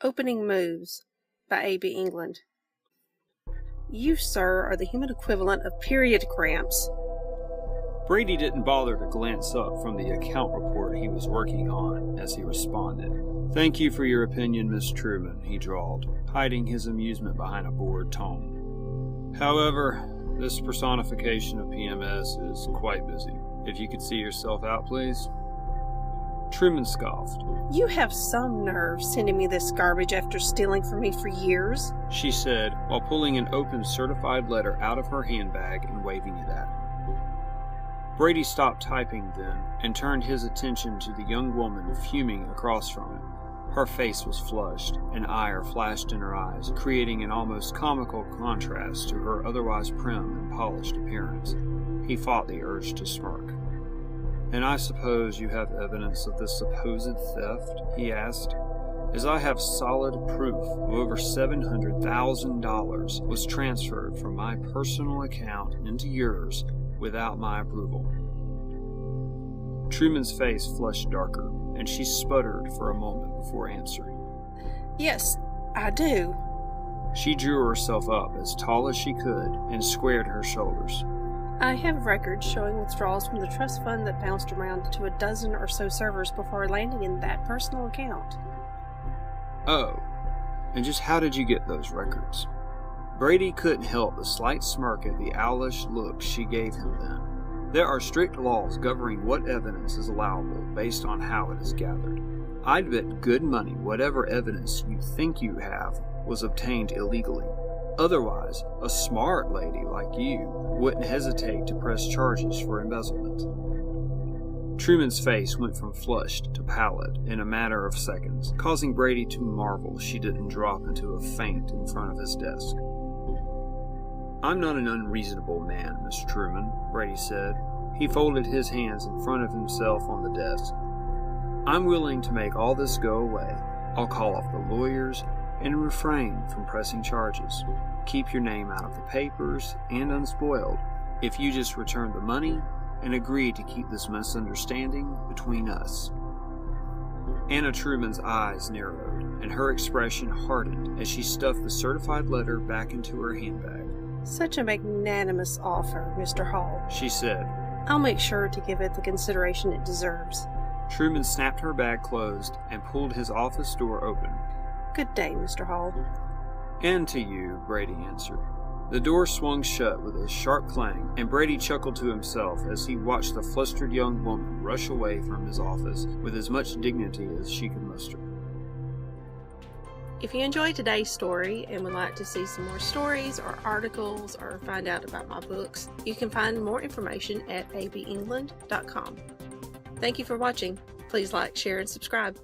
Opening Moves by A.B. England. You, sir, are the human equivalent of period cramps. Brady didn't bother to glance up from the account report he was working on as he responded. "Thank you for your opinion, Miss Truman," he drawled, hiding his amusement behind a bored tone. "However, this personification of PMS is quite busy. If you could see yourself out, please." Truman scoffed. You have some nerve sending me this garbage after stealing from me for years, she said, while pulling an open certified letter out of her handbag and waving it at him. Brady stopped typing then and turned his attention to the young woman fuming across from him. Her face was flushed, and ire flashed in her eyes, creating an almost comical contrast to her otherwise prim and polished appearance. He fought the urge to smirk. "And I suppose you have evidence of this supposed theft?" he asked. "As I have solid proof of over $700,000 was transferred from my personal account into yours without my approval." Truman's face flushed darker, and she sputtered for a moment before answering. Yes, I do. She drew herself up as tall as she could and squared her shoulders. I have records showing withdrawals from the trust fund that bounced around to a dozen or so servers before landing in that personal account. Oh, and just how did you get those records? Brady couldn't help the slight smirk at the owlish look she gave him then. There are strict laws governing what evidence is allowable based on how it is gathered. I'd bet good money whatever evidence you think you have was obtained illegally. Otherwise, a smart lady like you wouldn't hesitate to press charges for embezzlement. Truman's face went from flushed to pallid in a matter of seconds, causing Brady to marvel she didn't drop into a faint in front of his desk. "I'm not an unreasonable man, Miss Truman," Brady said. He folded his hands in front of himself on the desk. "I'm willing to make all this go away. I'll call off the lawyers and refrain from pressing charges. Keep your name out of the papers and unspoiled if you just return the money and agree to keep this misunderstanding between us." Anna Truman's eyes narrowed, and her expression hardened as she stuffed the certified letter back into her handbag. Such a magnanimous offer, Mr. Hall, she said. I'll make sure to give it the consideration it deserves. Truman snapped her bag closed and pulled his office door open. Good day, Mr. Hall. "And to you," Brady answered. The door swung shut with a sharp clang, and Brady chuckled to himself as he watched the flustered young woman rush away from his office with as much dignity as she could muster. If you enjoyed today's story and would like to see some more stories or articles or find out about my books, you can find more information at abengland.com. Thank you for watching. Please like, share, and subscribe.